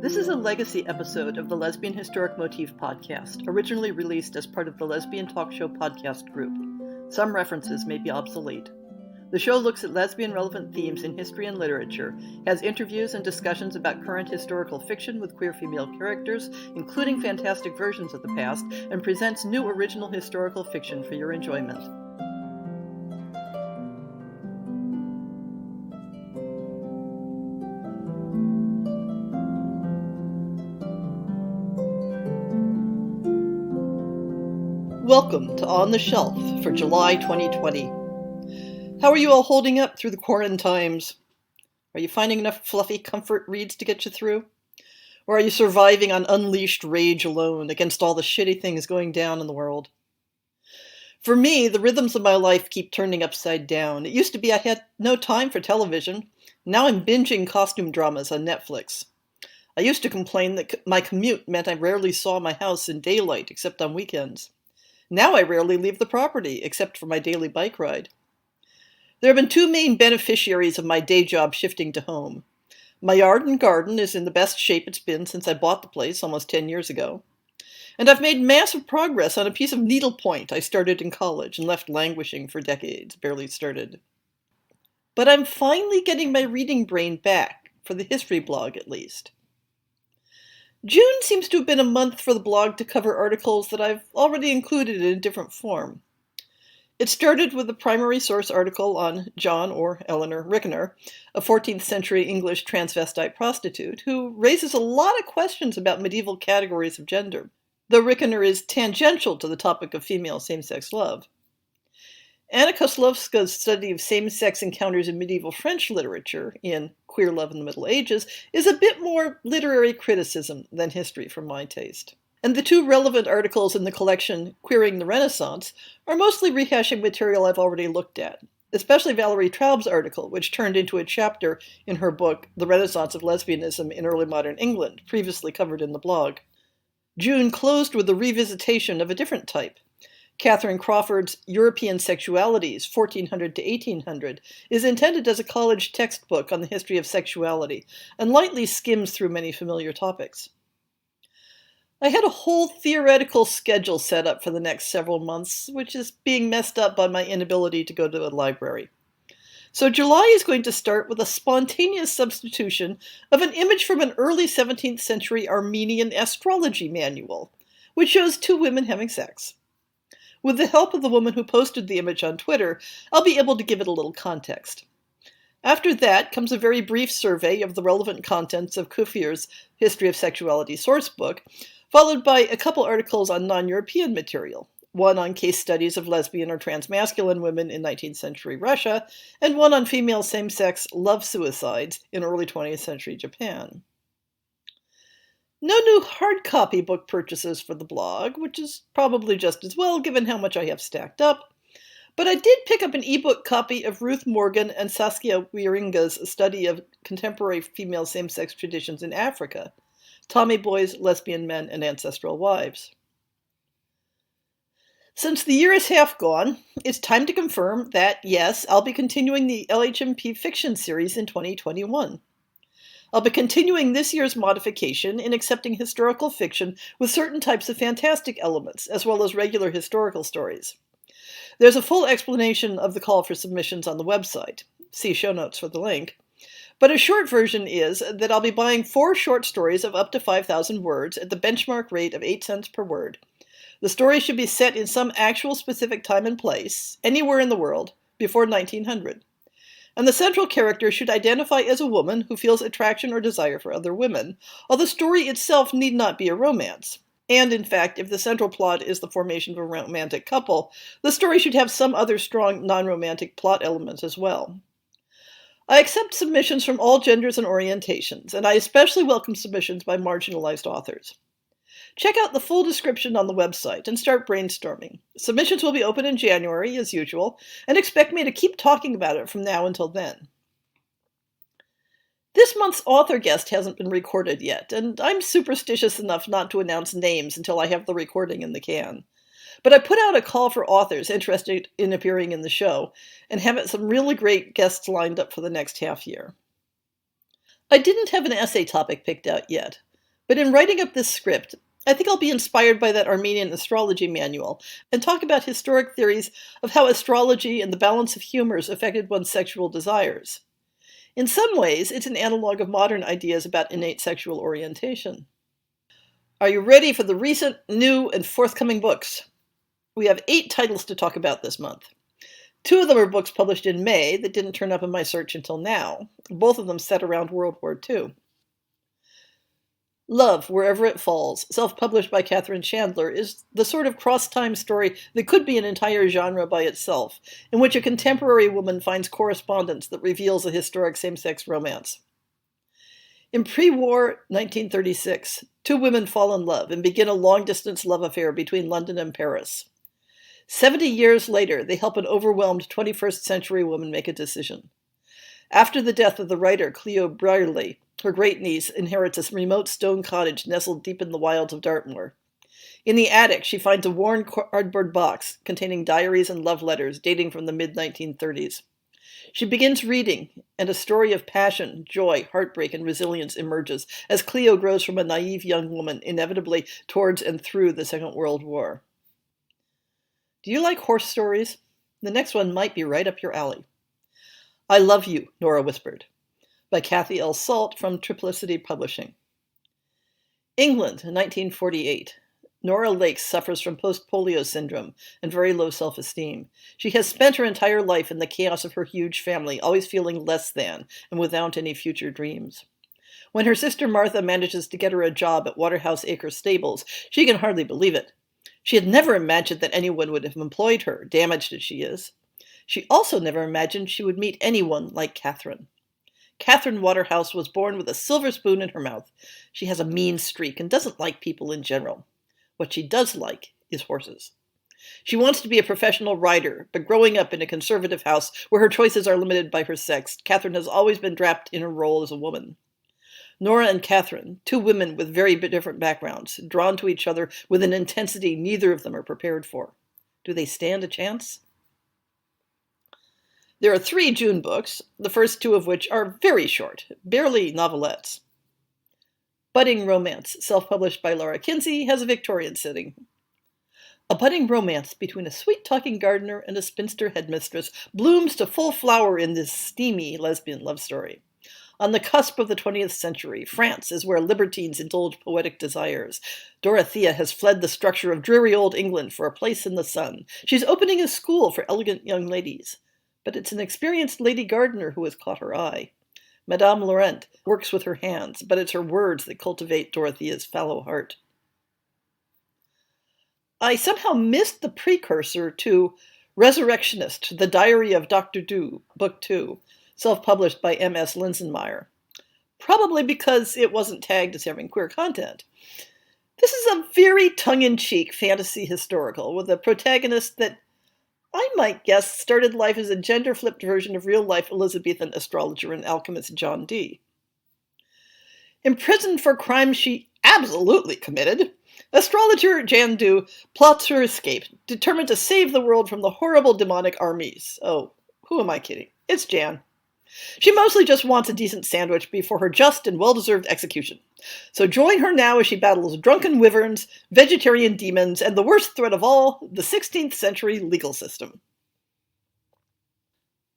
This is a legacy episode of the Lesbian Historic Motif Podcast, originally released as part of the Lesbian Talk Show podcast group. Some references may be obsolete. The show looks at lesbian-relevant themes in history and literature, has interviews and discussions about current historical fiction with queer female characters, including fantastic versions of the past, and presents new original historical fiction for your enjoyment. Welcome to On the Shelf for July 2020. How are you all holding up through the quarantines? Are you finding enough fluffy comfort reads to get you through? Or are you surviving on unleashed rage alone against all the shitty things going down in the world? For me, the rhythms of my life keep turning upside down. It used to be I had no time for television. Now I'm binging costume dramas on Netflix. I used to complain that my commute meant I rarely saw my house in daylight except on weekends. Now I rarely leave the property, except for my daily bike ride. There have been two main beneficiaries of my day job shifting to home. My yard and garden is in the best shape it's been since I bought the place almost 10 years ago. And I've made massive progress on a piece of needlepoint I started in college and left languishing for decades, barely started. But I'm finally getting my reading brain back, for the history blog at least. June seems to have been a month for the blog to cover articles that I've already included in a different form. It started with a primary source article on John or Eleanor Rickner, a 14th century English transvestite prostitute, who raises a lot of questions about medieval categories of gender, though Rickner is tangential to the topic of female same-sex love. Anna Kozłowska's study of same-sex encounters in medieval French literature, in Queer Love in the Middle Ages, is a bit more literary criticism than history for my taste. And the two relevant articles in the collection, Queering the Renaissance, are mostly rehashing material I've already looked at, especially Valerie Traub's article, which turned into a chapter in her book, The Renaissance of Lesbianism in Early Modern England, previously covered in the blog. June closed with a revisitation of a different type. Catherine Crawford's European Sexualities, 1400 to 1800, is intended as a college textbook on the history of sexuality, and lightly skims through many familiar topics. I had a whole theoretical schedule set up for the next several months, which is being messed up by my inability to go to a library. So July is going to start with a spontaneous substitution of an image from an early 17th century Armenian astrology manual, which shows two women having sex. With the help of the woman who posted the image on Twitter, I'll be able to give it a little context. After that comes a very brief survey of the relevant contents of Kufir's History of Sexuality sourcebook, followed by a couple articles on non-European material, one on case studies of lesbian or transmasculine women in 19th century Russia, and one on female same-sex love suicides in early 20th century Japan. No new hard copy book purchases for the blog, which is probably just as well given how much I have stacked up, but I did pick up an ebook copy of Ruth Morgan and Saskia Wieringa's study of contemporary female same-sex traditions in Africa, Tommy Boy's Lesbian Men and Ancestral Wives. Since the year is half gone, it's time to confirm that, yes, I'll be continuing the LHMP fiction series in 2021. I'll be continuing this year's modification in accepting historical fiction with certain types of fantastic elements, as well as regular historical stories. There's a full explanation of the call for submissions on the website. See show notes for the link. But a short version is that I'll be buying 4 short stories of up to 5,000 words at the benchmark rate of 8 cents per word. The story should be set in some actual specific time and place, anywhere in the world, before 1900. And the central character should identify as a woman who feels attraction or desire for other women, although the story itself need not be a romance. And in fact, if the central plot is the formation of a romantic couple, the story should have some other strong non-romantic plot elements as well. I accept submissions from all genders and orientations, and I especially welcome submissions by marginalized authors. Check out the full description on the website and start brainstorming. Submissions will be open in January, as usual, and expect me to keep talking about it from now until then. This month's author guest hasn't been recorded yet, and I'm superstitious enough not to announce names until I have the recording in the can. But I put out a call for authors interested in appearing in the show, and have some really great guests lined up for the next half year. I didn't have an essay topic picked out yet. But in writing up this script, I think I'll be inspired by that Armenian astrology manual and talk about historic theories of how astrology and the balance of humors affected one's sexual desires. In some ways, it's an analog of modern ideas about innate sexual orientation. Are you ready for the recent, new, and forthcoming books? We have 8 titles to talk about this month. 2 of them are books published in May that didn't turn up in my search until now, both of them set around World War II. Love, Wherever It Falls, self-published by Katherine Chandler, is the sort of cross-time story that could be an entire genre by itself, in which a contemporary woman finds correspondence that reveals a historic same-sex romance. In pre-war 1936, 2 women fall in love and begin a long-distance love affair between London and Paris. 70 years later, they help an overwhelmed 21st century woman make a decision. After the death of the writer Cleo Brierley, her great-niece inherits a remote stone cottage nestled deep in the wilds of Dartmoor. In the attic, she finds a worn cardboard box containing diaries and love letters dating from the mid-1930s. She begins reading, and a story of passion, joy, heartbreak, and resilience emerges as Cleo grows from a naive young woman inevitably towards and through the Second World War. Do you like horse stories? The next one might be right up your alley. I Love You, Nora Whispered, by Kathy L. Salt from Triplicity Publishing. England, 1948. Nora Lake suffers from post-polio syndrome and very low self-esteem. She has spent her entire life in the chaos of her huge family, always feeling less than and without any future dreams. When her sister Martha manages to get her a job at Waterhouse Acre Stables, she can hardly believe it. She had never imagined that anyone would have employed her, damaged as she is. She also never imagined she would meet anyone like Catherine. Catherine Waterhouse was born with a silver spoon in her mouth. She has a mean streak and doesn't like people in general. What she does like is horses. She wants to be a professional rider, but growing up in a conservative house where her choices are limited by her sex, Catherine has always been trapped in her role as a woman. Nora and Catherine, 2 women with very different backgrounds, drawn to each other with an intensity neither of them are prepared for. Do they stand a chance? There are 3 June books, the first 2 of which are very short, barely novelettes. Budding Romance, self-published by Laura Kinsey, has a Victorian setting. A budding romance between a sweet-talking gardener and a spinster headmistress blooms to full flower in this steamy lesbian love story. On the cusp of the 20th century, France is where libertines indulge poetic desires. Dorothea has fled the structure of dreary old England for a place in the sun. She's opening a school for elegant young ladies. But it's an experienced lady gardener who has caught her eye. Madame Laurent works with her hands, but it's her words that cultivate Dorothea's fallow heart. I somehow missed the precursor to Resurrectionist, The Diary of Dr. Do, Book 2, self-published by M.S. Linsenmeyer, probably because it wasn't tagged as having queer content. This is a very tongue-in-cheek fantasy historical with a protagonist that I might guess started life as a gender-flipped version of real-life Elizabethan astrologer and alchemist John Dee. Imprisoned for crimes she absolutely committed, astrologer Jan Du plots her escape, determined to save the world from the horrible demonic armies. Oh, who am I kidding? It's Jan. She mostly just wants a decent sandwich before her just and well-deserved execution. So join her now as she battles drunken wyverns, vegetarian demons, and the worst threat of all, the 16th century legal system.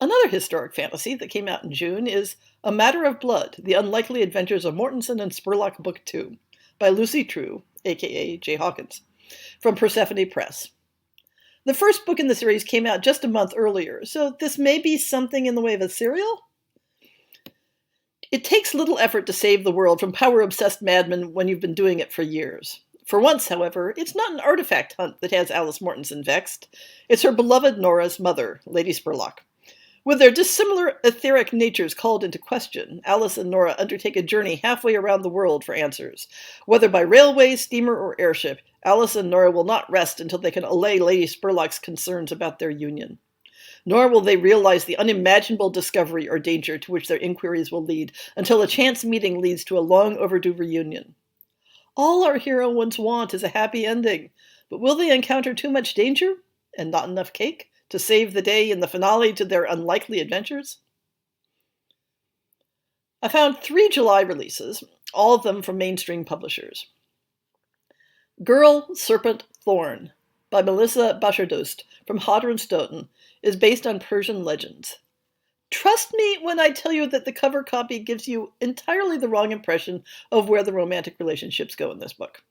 Another historic fantasy that came out in June is A Matter of Blood, The Unlikely Adventures of Mortensen and Spurlock Book 2, by Lucy True, aka Jay Hawkins, from Persephone Press. The first book in the series came out just a month earlier, so this may be something in the way of a serial? It takes little effort to save the world from power-obsessed madmen when you've been doing it for years. For once, however, it's not an artifact hunt that has Alice Mortensen vexed. It's her beloved Nora's mother, Lady Spurlock. With their dissimilar etheric natures called into question, Alice and Nora undertake a journey halfway around the world for answers. Whether by railway, steamer, or airship, Alice and Nora will not rest until they can allay Lady Spurlock's concerns about their union. Nor will they realize the unimaginable discovery or danger to which their inquiries will lead until a chance meeting leads to a long overdue reunion. All our heroines want is a happy ending, but will they encounter too much danger and not enough cake to save the day in the finale to their unlikely adventures? I found 3 July releases, all of them from mainstream publishers. Girl, Serpent, Thorn by Melissa Bashardost from Hodder and Stoughton is based on Persian legends. Trust me when I tell you that the cover copy gives you entirely the wrong impression of where the romantic relationships go in this book.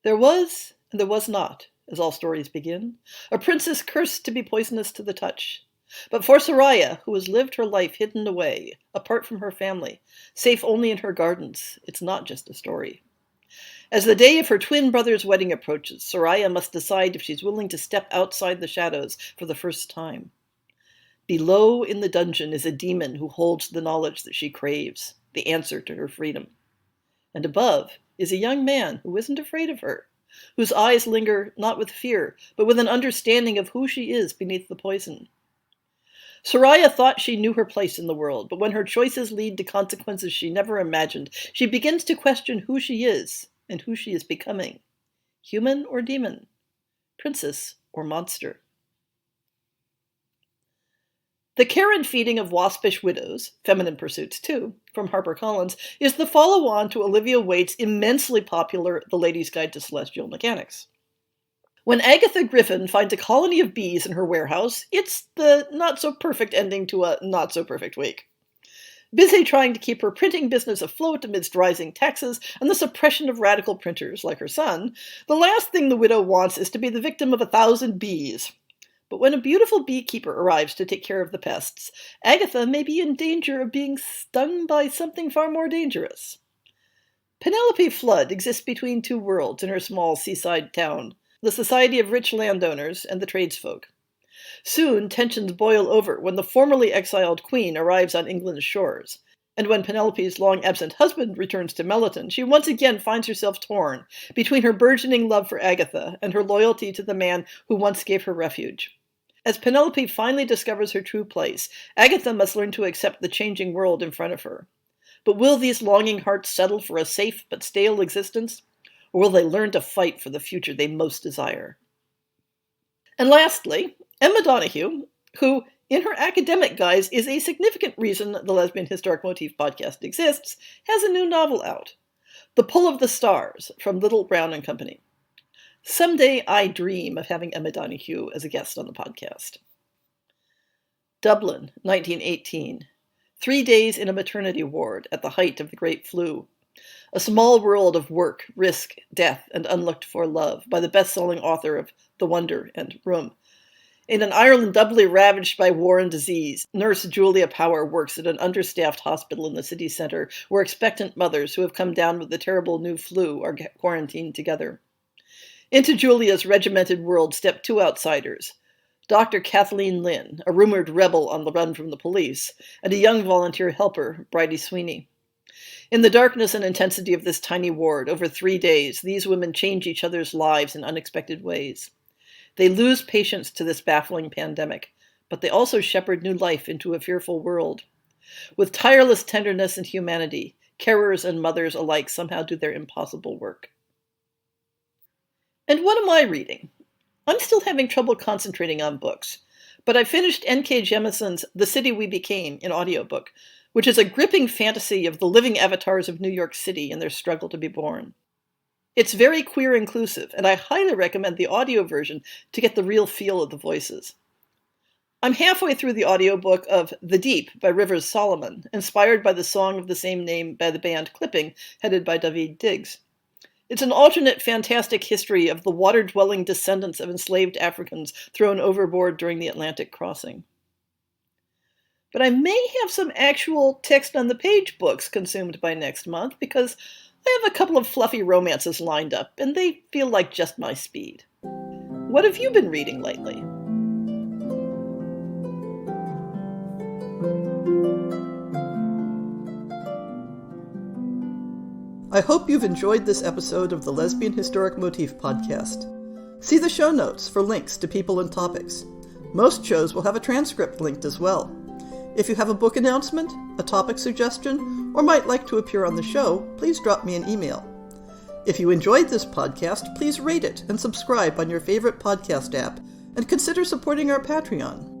There was, and there was not, as all stories begin, a princess cursed to be poisonous to the touch. But for Soraya, who has lived her life hidden away, apart from her family, safe only in her gardens, it's not just a story. As the day of her twin brother's wedding approaches, Soraya must decide if she's willing to step outside the shadows for the first time. Below in the dungeon is a demon who holds the knowledge that she craves, the answer to her freedom. And above is a young man who isn't afraid of her, whose eyes linger not with fear, but with an understanding of who she is beneath the poison. Soraya thought she knew her place in the world, but when her choices lead to consequences she never imagined, she begins to question who she is and who she is becoming. Human or demon? Princess or monster? The Care and Feeding of Waspish Widows, Feminine Pursuits too, from HarperCollins, is the follow-on to Olivia Waite's immensely popular The Lady's Guide to Celestial Mechanics. When Agatha Griffin finds a colony of bees in her warehouse, it's the not-so-perfect ending to a not-so-perfect week. Busy trying to keep her printing business afloat amidst rising taxes and the suppression of radical printers like her son, the last thing the widow wants is to be the victim of 1,000 bees. But when a beautiful beekeeper arrives to take care of the pests, Agatha may be in danger of being stung by something far more dangerous. Penelope Flood exists between two worlds in her small seaside town, the society of rich landowners and the tradesfolk. Soon tensions boil over when the formerly exiled queen arrives on England's shores, and when Penelope's long-absent husband returns to Melliton, she once again finds herself torn between her burgeoning love for Agatha and her loyalty to the man who once gave her refuge. As Penelope finally discovers her true place, Agatha must learn to accept the changing world in front of her. But will these longing hearts settle for a safe but stale existence? Or will they learn to fight for the future they most desire? And lastly, Emma Donoghue, who, in her academic guise, is a significant reason the Lesbian Historic Motif Podcast exists, has a new novel out. The Pull of the Stars, from Little, Brown and Company. Someday I dream of having Emma Donoghue as a guest on the podcast. Dublin, 1918. 3 days in a maternity ward at the height of the Great Flu. A small world of work, risk, death, and unlooked-for love by the best-selling author of The Wonder and Room. In an Ireland doubly ravaged by war and disease, nurse Julia Power works at an understaffed hospital in the city centre where expectant mothers who have come down with the terrible new flu are quarantined together. Into Julia's regimented world step two outsiders, Dr. Kathleen Lynn, a rumored rebel on the run from the police, and a young volunteer helper, Bridie Sweeney. In the darkness and intensity of this tiny ward, over 3 days, these women change each other's lives in unexpected ways. They lose patience to this baffling pandemic, but they also shepherd new life into a fearful world. With tireless tenderness and humanity, carers and mothers alike somehow do their impossible work. And what am I reading? I'm still having trouble concentrating on books, but I finished N.K. Jemison's The City We Became in audiobook, which is a gripping fantasy of the living avatars of New York City and their struggle to be born. It's very queer inclusive, and I highly recommend the audio version to get the real feel of the voices. I'm halfway through the audiobook of The Deep by Rivers Solomon, inspired by the song of the same name by the band Clipping, headed by David Diggs. It's an alternate fantastic history of the water-dwelling descendants of enslaved Africans thrown overboard during the Atlantic crossing. But I may have some actual text-on-the-page books consumed by next month, because I have a couple of fluffy romances lined up, and they feel like just my speed. What have you been reading lately? I hope you've enjoyed this episode of the Lesbian Historic Motif Podcast. See the show notes for links to people and topics. Most shows will have a transcript linked as well. If you have a book announcement, a topic suggestion, or might like to appear on the show, please drop me an email. If you enjoyed this podcast, please rate it and subscribe on your favorite podcast app, and consider supporting our Patreon.